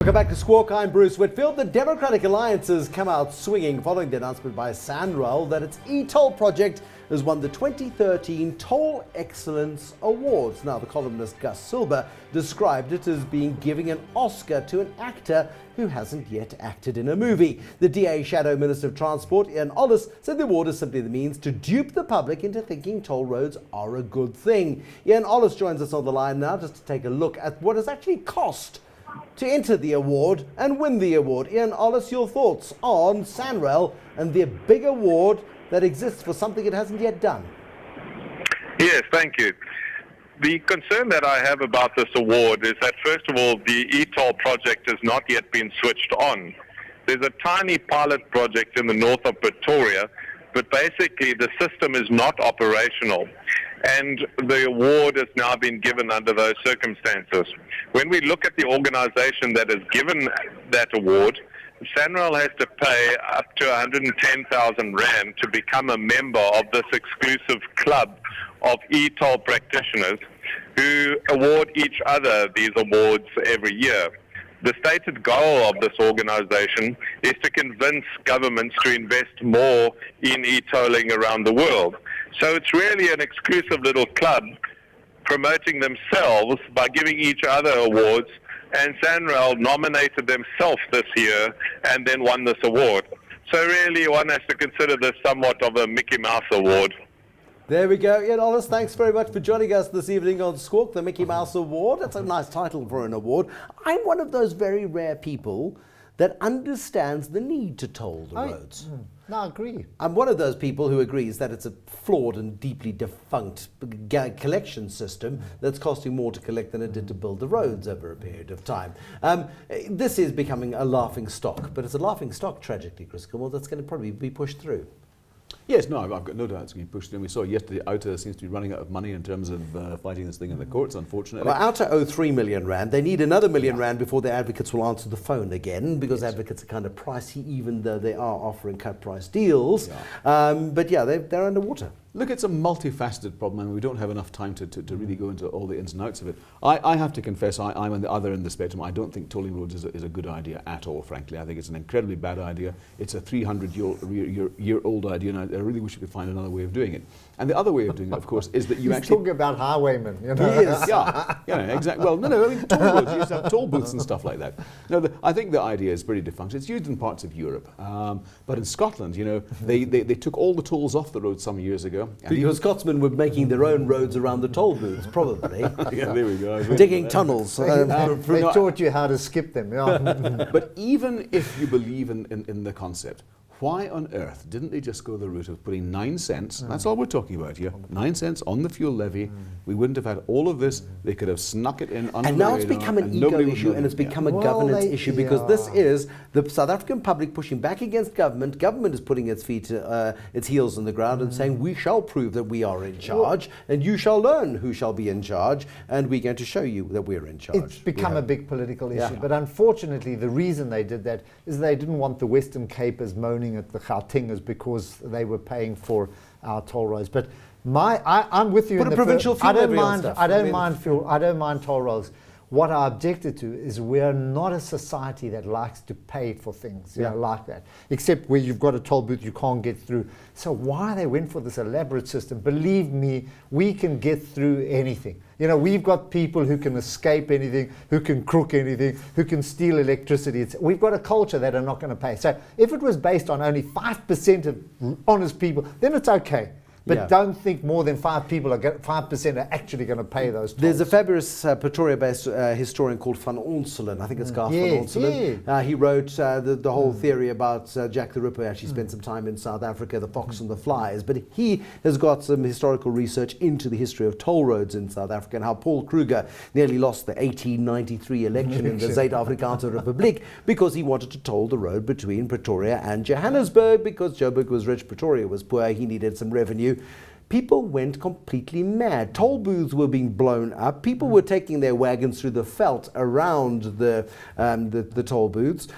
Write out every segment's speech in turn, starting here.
Welcome back to Squawk. I'm Bruce Whitfield. The Democratic Alliance has come out swinging following the announcement by Sanral that its e-toll project has won the 2013 Toll Excellence Awards. Now, the columnist Gus Silber described it as being giving an Oscar to an actor who hasn't yet acted in a movie. The DA Shadow Minister of Transport, Ollis, said the award is simply the means to dupe the public into thinking toll roads are a good thing. Ollis joins us on the line now just to take a look at what has actually cost to enter the award and win the award. Ollis, your thoughts on Sanral and the big award that exists for something it hasn't yet done? Yes, thank you. The concern that I have about this award is that, first of all, the e-toll project has not yet been switched on. There's a tiny pilot project in the north of Pretoria, but basically the system is not operational. And the award has now been given under those circumstances. When we look at the organization that has given that award, Sanral has to pay up to 110,000 Rand to become a member of this exclusive club of e-toll practitioners who award each other these awards every year. The stated goal of this organization is to convince governments to invest more in e-tolling around the world. So it's really an exclusive little club promoting themselves by giving each other awards, and Sanral nominated themselves this year and then won this award. So really one has to consider this somewhat of a Mickey Mouse award. There we go. Ollis, thanks very much for joining us this evening on Squawk, the Mickey Mouse Award. That's a nice title for an award. I'm one of those very rare people that understands the need to toll the roads. No, I agree. I'm one of those people who agrees that it's a flawed and deeply defunct collection system that's costing more to collect than it did to build the roads over a period of time. This is becoming a laughing stock, but it's a laughing stock, tragically, Chris Kimmel, that's going to probably be pushed through. Yes, no, I've got no doubt it's going to be pushed through. We saw yesterday Outer seems to be running out of money in terms of fighting this thing in the courts, unfortunately. Well, Outer owe 3 million Rand. They need another million Rand before their advocates will answer the phone again, because advocates are kind of pricey, even though they are offering cut price deals. But yeah, they're underwater. Look, it's a multifaceted problem, and we don't have enough time to really go into all the ins and outs of it. I have to confess, I'm on the other end of the spectrum. I don't think tolling roads is a good idea at all, frankly. I think it's an incredibly bad idea. It's a 300-year-old idea, and I really wish we could find another way of doing it. And the other way of doing it, of course, is that you He's actually... talking about highwaymen, you know. Yes, exactly. Well, no, I mean, toll roads, you used to have toll booths and stuff like that. No, I think the idea is pretty defunct. It's used in parts of Europe. But in Scotland, they took all the tolls off the road some years ago. Because Scotsmen were making their own roads around the toll booths, probably. Yeah, there we go. Digging tunnels. They taught you how to skip them. Yeah. But even if you believe in the concept, why on earth didn't they just go the route of putting 9 cents, that's all we're talking about here, 9 cents on the fuel levy? We wouldn't have had all of this. They could have snuck it in under and now it's become an ego issue, and it's become a governance issue, because this is the South African public pushing back against government. Government is putting its heels on the ground and saying, we shall prove that we are in charge, and you shall learn who shall be in charge, and we're going to show you that we're in charge. It's become a big political issue, but unfortunately the reason they did that is they didn't want the Western Capers moaning at the Gautengers because they were paying for our toll roads. But I'm with you. Put a provincial fuel levy on stuff. I don't mind toll roads. What I objected to is we're not a society that likes to pay for things, like that. Except where you've got a toll booth you can't get through. So why they went for this elaborate system? Believe me, we can get through anything. We've got people who can escape anything, who can crook anything, who can steal electricity. We've got a culture that are not going to pay. So if it was based on only 5% of honest people, then it's okay. But don't think more than 5% are actually going to pay those tolls. There's a fabulous Pretoria-based historian called Van Onselen. I think it's Garth Van Onselen. He wrote the whole theory about Jack the Ripper. Actually spent some time in South Africa, the fox and the flies. But he has got some historical research into the history of toll roads in South Africa and how Paul Kruger nearly lost the 1893 election in the Zuid-Afrikaanse Republiek because he wanted to toll the road between Pretoria and Johannesburg, because Joburg was rich, Pretoria was poor, he needed some revenue. people went completely mad. Toll booths were being blown up. People were taking their wagons through the veldt around the toll booths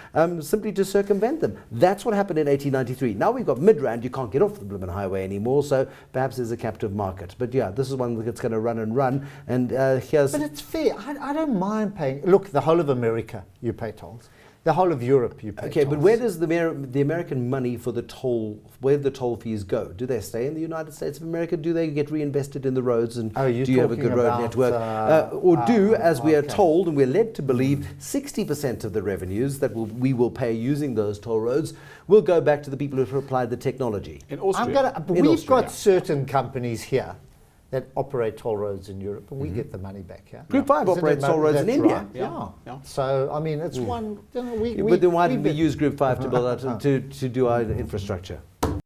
simply to circumvent them. That's what happened in 1893. Now we've got Midrand. You can't get off the Blimmin Highway anymore, so perhaps there's a captive market. But yeah, this is one that's going to run and run. And here's... But it's fair. I don't mind paying. Look, the whole of America, you pay tolls. The whole of Europe, you pay Okay, tolls. but where does the American money for the toll, where do the toll fees go? Do they stay in the United States of America? Do they get reinvested in the roads? And do you have a good road network? Or as we are told and we're led to believe, 60% of the revenues that we will pay using those toll roads will go back to the people who have applied the technology. In Austria. We've got certain companies here that operate toll roads in Europe, and we get the money back here. Group 5 operates toll roads in India. Right. Yeah. So, I mean, it's one... But then why didn't we use Group 5 to build out to do our infrastructure?